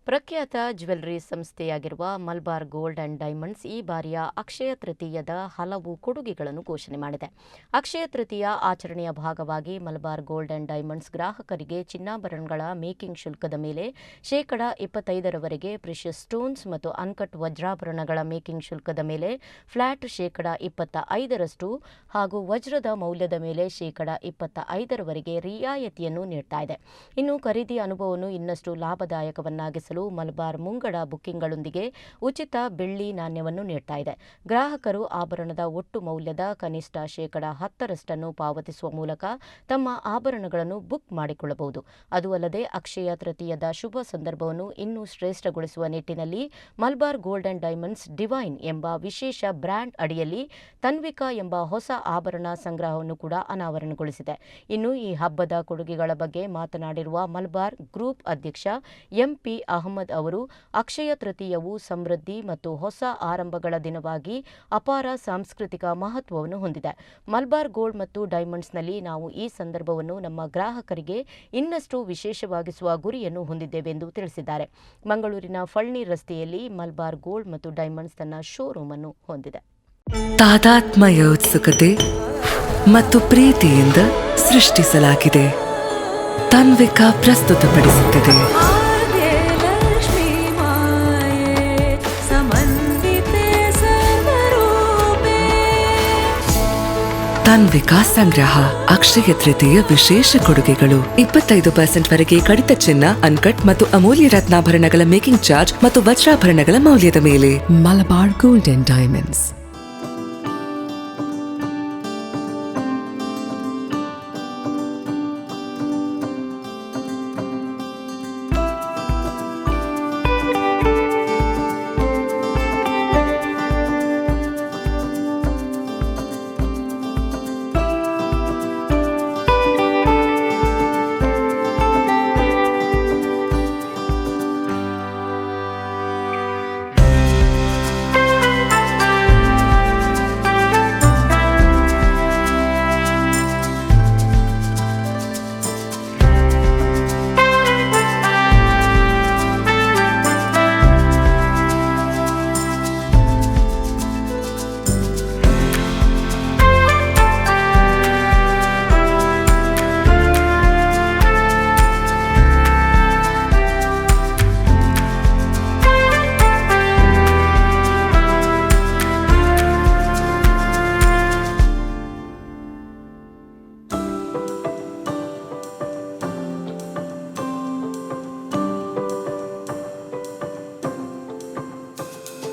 ಪ್ರಖ್ಯಾತ ಜ್ಯುವೆಲ್ಲರಿ ಸಂಸ್ಥೆಯಾಗಿರುವ Malabar gold and diamonds ಈ ಬಾರಿಯ ಅಕ್ಷಯ ತೃತೀಯದ ಹಲವು ಕೊಡುಗೆಗಳನ್ನು ಘೋಷಣೆ ಮಾಡಿದೆ. ಅಕ್ಷಯ ತೃತೀಯ ಆಚರಣೆಯ ಭಾಗವಾಗಿ ಮಲಬಾರ್ ಗೋಲ್ಡ್ ಅಂಡ್ ಡೈಮಂಡ್ಸ್ ಗ್ರಾಹಕರಿಗೆ ಚಿನ್ನಾಭರಣಗಳ ಮೇಕಿಂಗ್ ಶುಲ್ಕದ ಮೇಲೆ ಶೇಕಡ 25ರವರೆಗೆ, ಪ್ರಿಷಿಯಸ್ ಸ್ಟೋನ್ಸ್ ಮತ್ತು ಅನ್ಕಟ್ ವಜ್ರಾಭರಣಗಳ ಮೇಕಿಂಗ್ ಶುಲ್ಕದ ಮೇಲೆ ಫ್ಲಾಟ್ ಶೇಕಡ 25ರಷ್ಟು ಹಾಗೂ ವಜ್ರದ ಮೌಲ್ಯದ ಮೇಲೆ ಶೇಕಡ 25ರವರೆಗೆ ರಿಯಾಯಿತಿಯನ್ನು ನೀಡ್ತಾ ಇದೆ. ಇನ್ನು ಖರೀದಿ ಅನುಭವವನ್ನು ಇನ್ನಷ್ಟು ಲಾಭದಾಯಕವನ್ನಾಗಿಸಲು ಮಲಬಾರ್ ಮುಂಗಡ ಬುಕ್ಕಿಂಗ್ಗಳೊಂದಿಗೆ ಉಚಿತ ಬೆಳ್ಳಿ ನಾಣ್ಯವನ್ನು ನೀಡ್ತಾ ಇದೆ. ಗ್ರಾಹಕರು ಆಭರಣದ ಒಟ್ಟು ಮೌಲ್ಯದ ಕನಿಷ್ಠ ಶೇಕಡ 10ರಷ್ಟನ್ನು ಪಾವತಿಸುವ ಮೂಲಕ ತಮ್ಮ ಆಭರಣಗಳನ್ನು ಬುಕ್ ಮಾಡಿಕೊಳ್ಳಬಹುದು. ಅದು ಅಲ್ಲದೆ ಅಕ್ಷಯ ತೃತೀಯದ ಶುಭ ಸಂದರ್ಭವನ್ನು ಇನ್ನೂ ಶ್ರೇಷ್ಠಗೊಳಿಸುವ ನಿಟ್ಟಿನಲ್ಲಿ Malabar gold and diamonds divine ಎಂಬ ವಿಶೇಷ ಬ್ರ್ಯಾಂಡ್ ಅಡಿಯಲ್ಲಿ ತನ್ವಿಕಾ ಎಂಬ ಹೊಸ ಆಭರಣ ಸಂಗ್ರಹವನ್ನು ಕೂಡ ಅನಾವರಣಗೊಳಿಸಿದೆ. ಇನ್ನು ಈ ಹಬ್ಬದ ಕೊಡುಗೆಗಳ ಬಗ್ಗೆ ಮಾತನಾಡಿರುವ ಮಲಬಾರ್ ಗ್ರೂಪ್ ಅಧ್ಯಕ್ಷ ಎಂಪಿ ಅಹಮದ್ ಅವರು, ಅಕ್ಷಯ ತೃತೀಯವು ಸಮೃದ್ಧಿ ಮತ್ತು ಹೊಸ ಆರಂಭಗಳ ದಿನವಾಗಿ ಅಪಾರ ಸಾಂಸ್ಕೃತಿಕ ಮಹತ್ವವನ್ನು ಹೊಂದಿದೆ. ಮಲಬಾರ್ ಗೋಲ್ಡ್ ಮತ್ತು ಡೈಮಂಡ್ಸ್ನಲ್ಲಿ ನಾವು ಈ ಸಂದರ್ಭವನ್ನು ನಮ್ಮ ಗ್ರಾಹಕರಿಗೆ ಇನ್ನಷ್ಟು ವಿಶೇಷವಾಗಿಸುವ ಗುರಿಯನ್ನು ಹೊಂದಿದ್ದೇವೆ ಎಂದು ತಿಳಿಸಿದ್ದಾರೆ. ಮಂಗಳೂರಿನ ಫಳ್ನಿ ರಸ್ತೆಯಲ್ಲಿ ಮಲಬಾರ್ ಗೋಲ್ಡ್ ಮತ್ತು ಡೈಮಂಡ್ಸ್ ತನ್ನ ಶೋರೂಮ್ ಅನ್ನು ಹೊಂದಿದೆ. ತಾದಾತ್ಮ್ಯ ಉತ್ಸುಕತೆ ಮತ್ತು ಪ್ರೀತಿಯಿಂದ ಸೃಷ್ಟಿಸಲಾಗಿದೆ. ತನ್ವಿಕಾ ಪ್ರಸ್ತುತಪಡಿಸುತ್ತದೆ ತನ್ವಿಕಾ ಸಂಗ್ರಹ. ಅಕ್ಷಯ ತೃತೀಯ ವಿಶೇಷ ಕೊಡುಗೆಗಳು: 25% ಕಡಿತ ಚಿನ್ನ, ಅನ್ಕಟ್ ಮತ್ತು ಅಮೂಲ್ಯ ರತ್ನಾಭರಣಗಳ ಮೇಕಿಂಗ್ ಚಾರ್ಜ್ ಮತ್ತು ವಜ್ರಾಭರಣಗಳ ಮೌಲ್ಯದ ಮೇಲೆ. Malabar gold and diamonds.